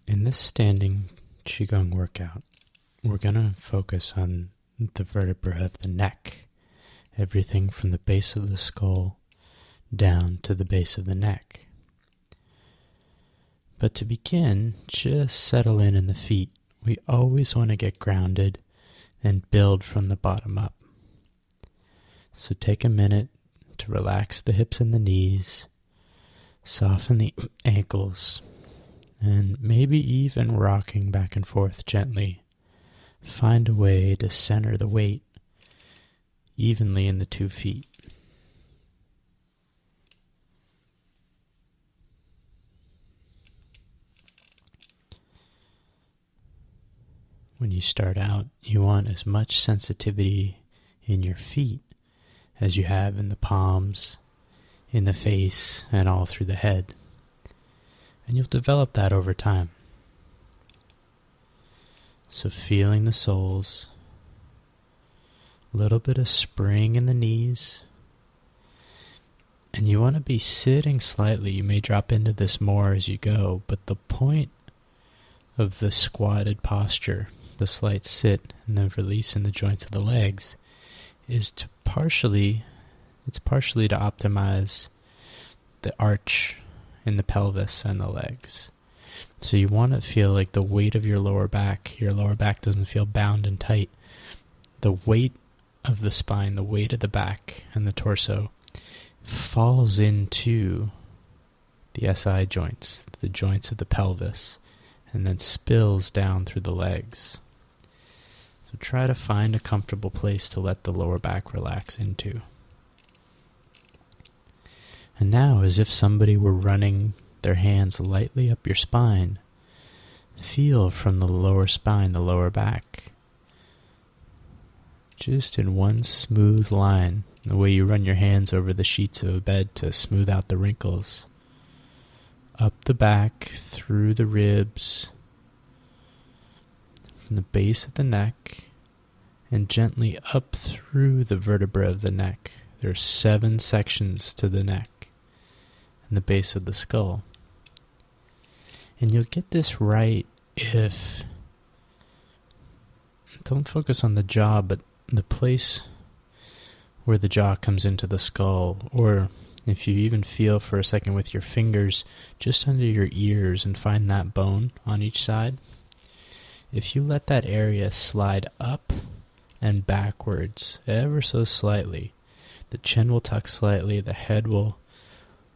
In this standing Qigong workout, we're going to focus on the vertebra of the neck, everything from the base of the skull down to the base of the neck. But to begin, just settle in the feet. We always want to get grounded and build from the bottom up. So take a minute to relax the hips and the knees, soften the ankles, and maybe even rocking back and forth gently. Find a way to center the weight evenly in the 2 feet. When you start out, you want as much sensitivity in your feet as you have in the palms, in the face, and all through the head. And you'll develop that over time. So feeling the soles, a little bit of spring in the knees, and you want to be sitting slightly. You may drop into this more as you go, but the point of the squatted posture, the slight sit and the release in the joints of the legs, is to partially to optimize the arch in the pelvis and the legs. So you want to feel like the weight of your lower back doesn't feel bound and tight. The weight of the spine, the weight of the back and the torso falls into the SI joints, the joints of the pelvis, and then spills down through the legs. So try to find a comfortable place to let the lower back relax into. And now, as if somebody were running their hands lightly up your spine, feel from the lower spine, the lower back, just in one smooth line, the way you run your hands over the sheets of a bed to smooth out the wrinkles. Up the back, through the ribs, from the base of the neck, and gently up through the vertebra of the neck. There are 7 sections to the neck and the base of the skull. And you'll get this right if, don't focus on the jaw, but the place where the jaw comes into the skull, or if you even feel for a second with your fingers just under your ears and find that bone on each side. If you let that area slide up and backwards ever so slightly, the chin will tuck slightly, the head will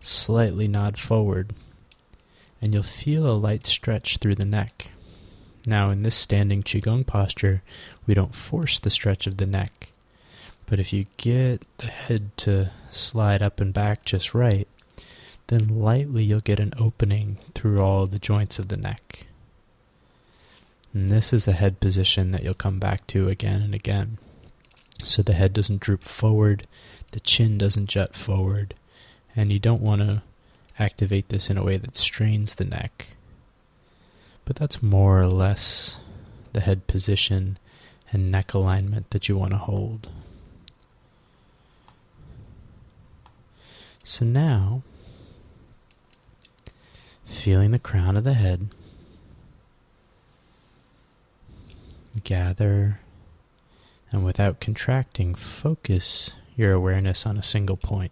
slightly nod forward, and you'll feel a light stretch through the neck. Now, in this standing Qigong posture, we don't force the stretch of the neck, but if you get the head to slide up and back just right, then lightly you'll get an opening through all the joints of the neck. And this is a head position that you'll come back to again and again. So the head doesn't droop forward, the chin doesn't jut forward, and you don't want to activate this in a way that strains the neck. But that's more or less the head position and neck alignment that you want to hold. So now, feeling the crown of the head, gather, and without contracting, focus your awareness on a single point.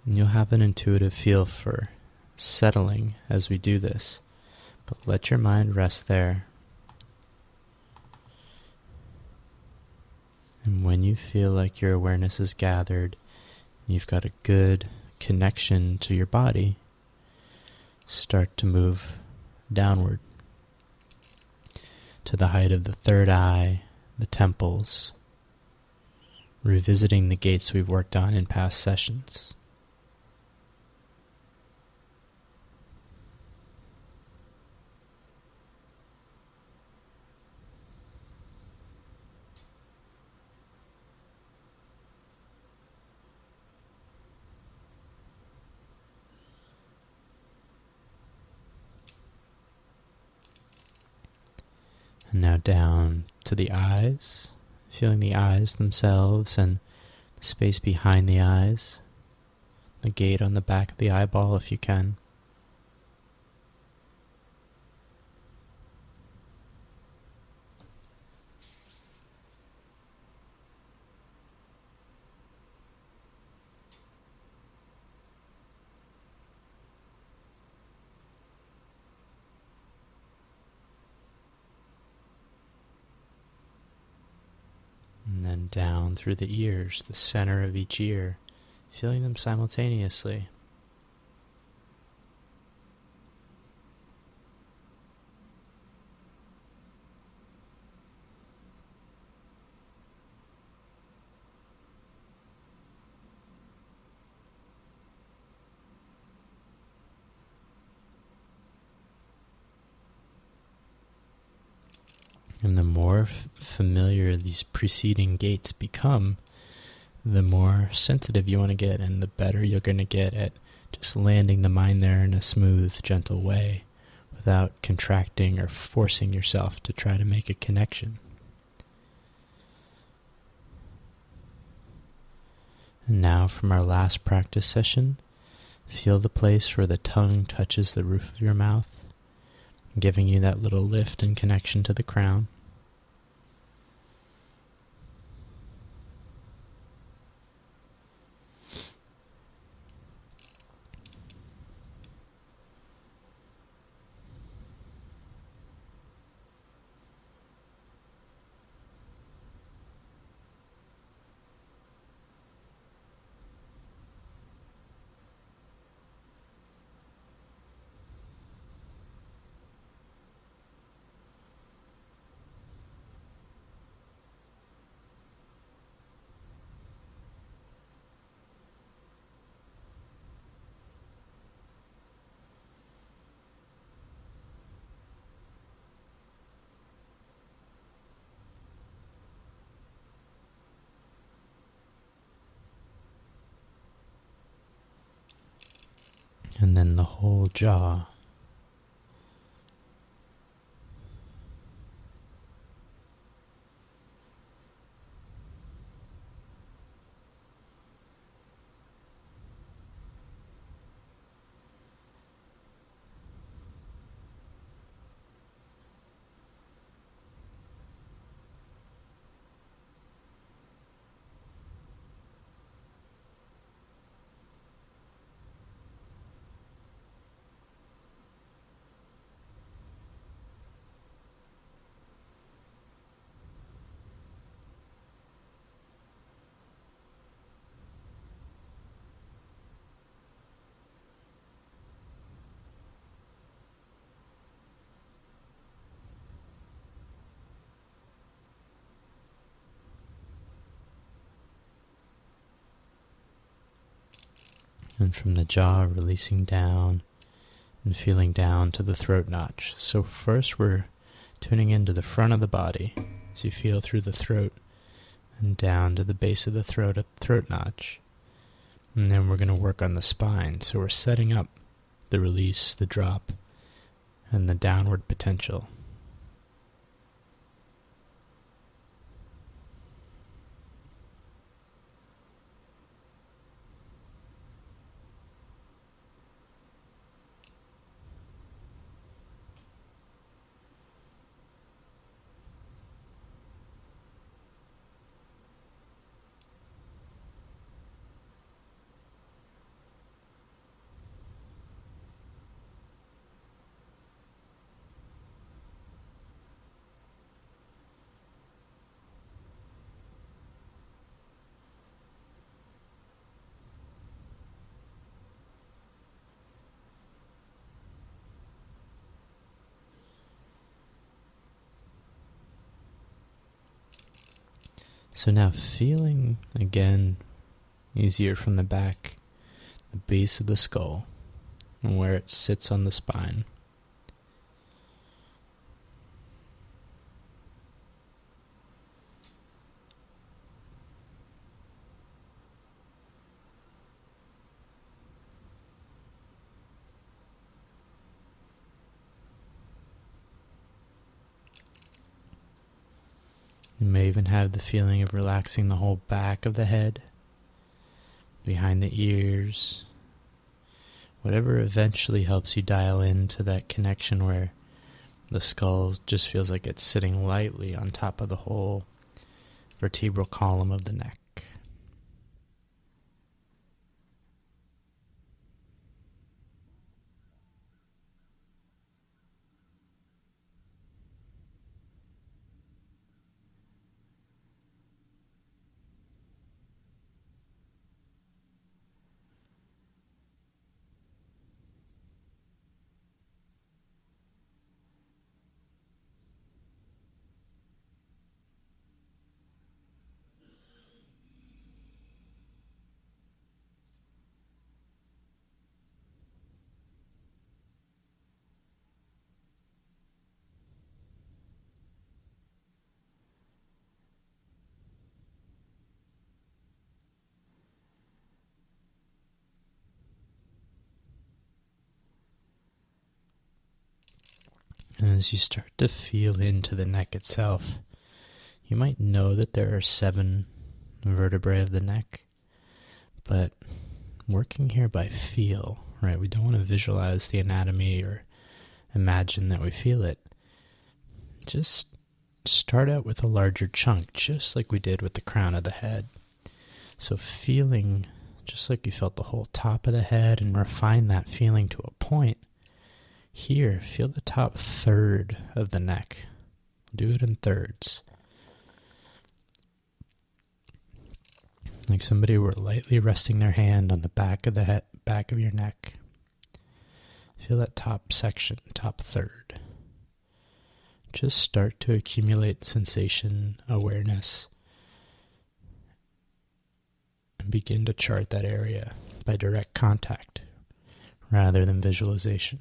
And you'll have an intuitive feel for settling as we do this, but let your mind rest there. And when you feel like your awareness is gathered, you've got a good connection to your body, start to move downward to the height of the third eye, the temples, revisiting the gates we've worked on in past sessions. Now down to the eyes, feeling the eyes themselves and the space behind the eyes, the gate on the back of the eyeball if you can. And then down through the ears, the center of each ear, feeling them simultaneously. And the more familiar these preceding gates become, the more sensitive you want to get, and the better you're going to get at just landing the mind there in a smooth, gentle way without contracting or forcing yourself to try to make a connection. And now from our last practice session, feel the place where the tongue touches the roof of your mouth, giving you that little lift and connection to the crown. And then the whole jaw. And from the jaw, releasing down and feeling down to the throat notch. So first we're tuning into the front of the body as you feel through the throat and down to the base of the throat at the throat notch. And then we're going to work on the spine. So we're setting up the release, the drop, and the downward potential. So now feeling, again, easier from the back, the base of the skull, and where it sits on the spine. You may even have the feeling of relaxing the whole back of the head, behind the ears, whatever eventually helps you dial into that connection where the skull just feels like it's sitting lightly on top of the whole vertebral column of the neck. And as you start to feel into the neck itself, you might know that there are 7 vertebrae of the neck, but working here by feel, right? We don't want to visualize the anatomy or imagine that we feel it. Just start out with a larger chunk, just like we did with the crown of the head. So feeling just like you felt the whole top of the head, and refine that feeling to a point. Here, feel the top third of the neck. Do it in thirds. Like somebody were lightly resting their hand on the back of the head, back of your neck. Feel that top section, top third. Just start to accumulate sensation, awareness, and begin to chart that area by direct contact rather than visualization.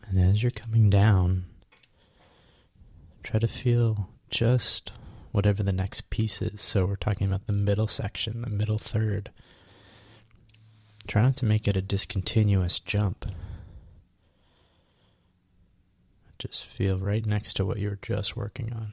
And as you're coming down, try to feel just whatever the next piece is. So we're talking about the middle section, the middle third. Try not to make it a discontinuous jump. Just feel right next to what you were just working on.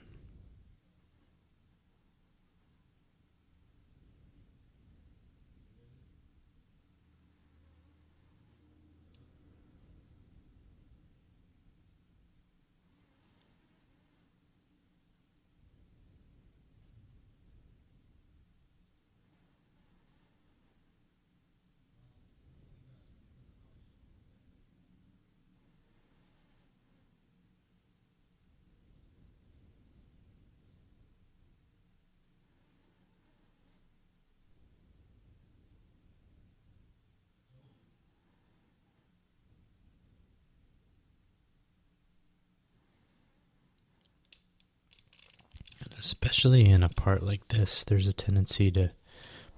Especially in a part like this, there's a tendency to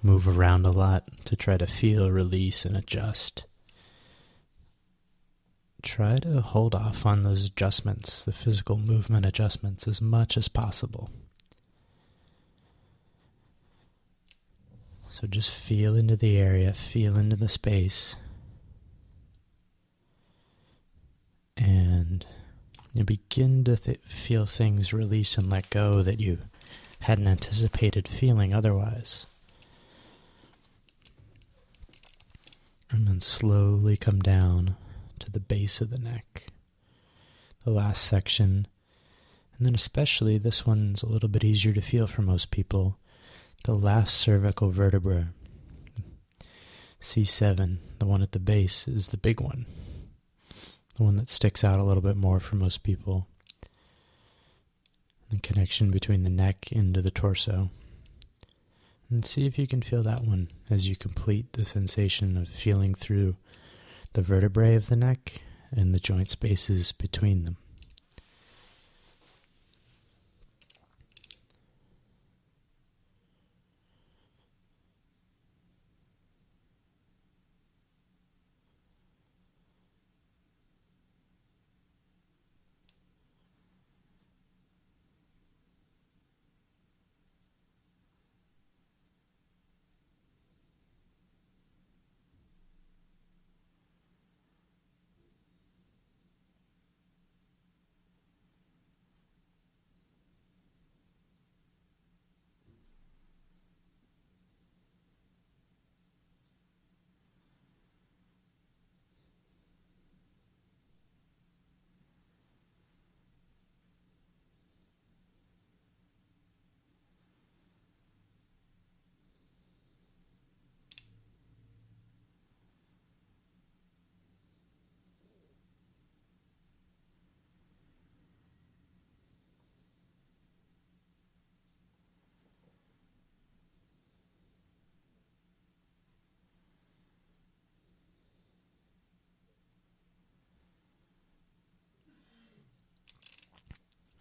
move around a lot, to try to feel, release, and adjust. Try to hold off on those adjustments, the physical movement adjustments, as much as possible. So just feel into the area, feel into the space, and you begin to feel things release and let go that you hadn't anticipated feeling otherwise. And then slowly come down to the base of the neck, the last section. And then especially, this one's a little bit easier to feel for most people, the last cervical vertebra. C7, the one at the base, is the big one. The one that sticks out a little bit more for most people. The connection between the neck into the torso. And see if you can feel that one as you complete the sensation of feeling through the vertebrae of the neck and the joint spaces between them.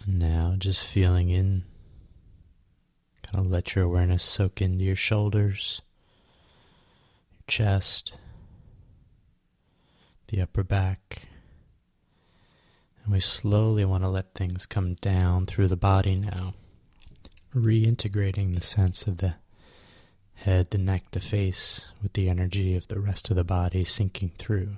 Now just feeling in, kind of let your awareness soak into your shoulders, your chest, the upper back. And we slowly want to let things come down through the body now, reintegrating the sense of the head, the neck, the face with the energy of the rest of the body sinking through.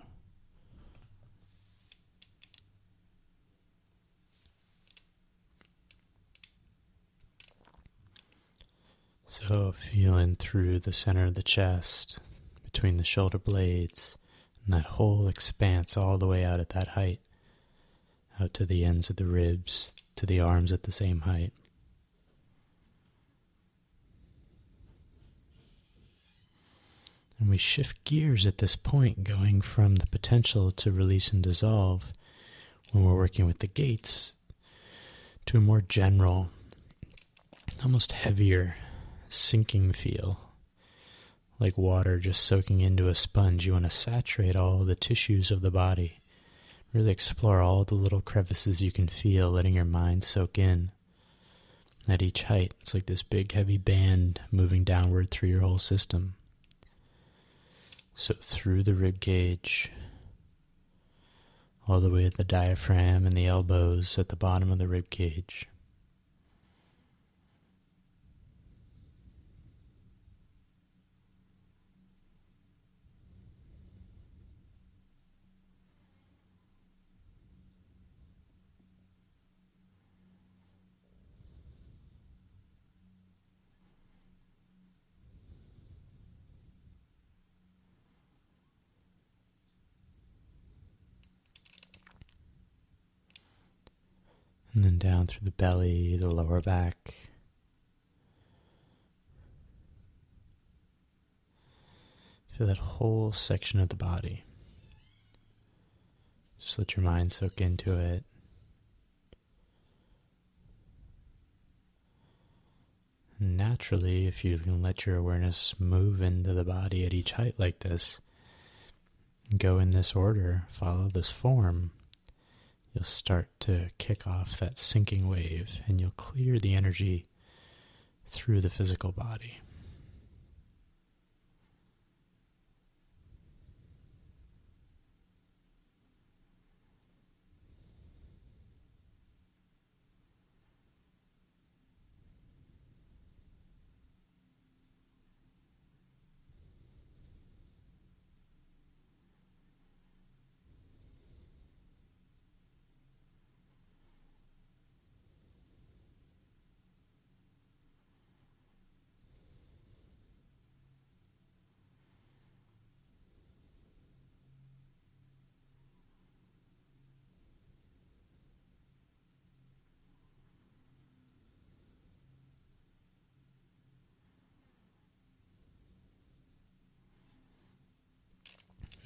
So feeling through the center of the chest, between the shoulder blades, and that whole expanse all the way out at that height, out to the ends of the ribs, to the arms at the same height. And we shift gears at this point, going from the potential to release and dissolve when we're working with the gates to a more general, almost heavier, sinking feel, like water just soaking into a sponge. You want to saturate all the tissues of the body, really explore all the little crevices you can feel, letting your mind soak in. At each height, it's like this big heavy band moving downward through your whole system. So through the rib cage, all the way at the diaphragm and the elbows at the bottom of the rib cage. And then down through the belly, the lower back. Feel that whole section of the body. Just let your mind soak into it. And naturally, if you can let your awareness move into the body at each height like this, go in this order, follow this form, you'll start to kick off that sinking wave, and you'll clear the energy through the physical body.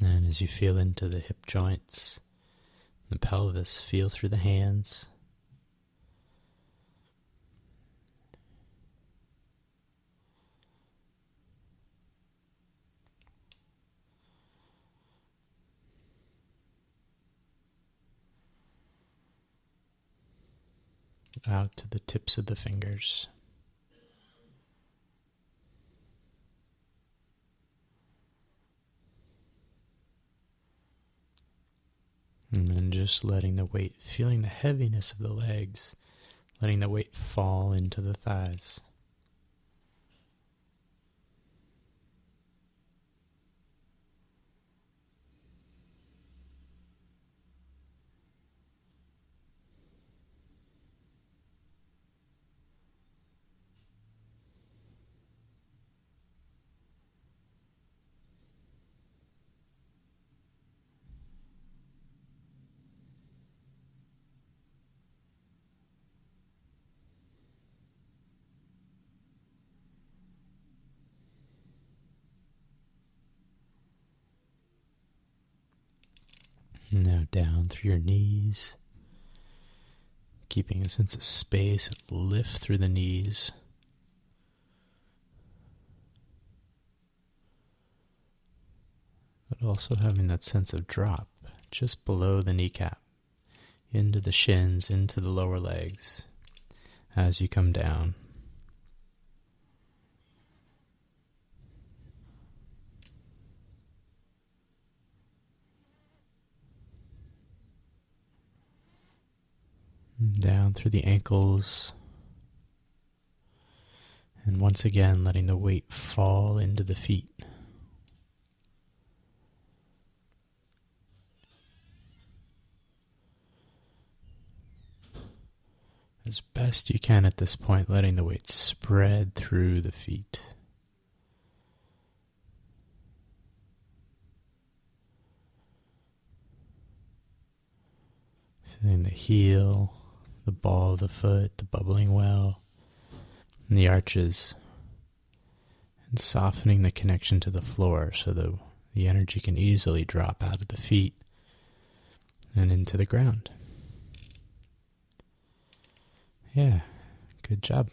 And as you feel into the hip joints, the pelvis, feel through the hands. Out to the tips of the fingers. And then just letting the weight, feeling the heaviness of the legs, letting the weight fall into the thighs. Now down through your knees, keeping a sense of space, lift through the knees. But also having that sense of drop just below the kneecap, into the shins, into the lower legs as you come down. Down through the ankles, and once again letting the weight fall into the feet. As best you can at this point, letting the weight spread through the feet. Feeling the heel, the ball of the foot, the bubbling well, and the arches, and softening the connection to the floor so the energy can easily drop out of the feet and into the ground. Yeah, good job.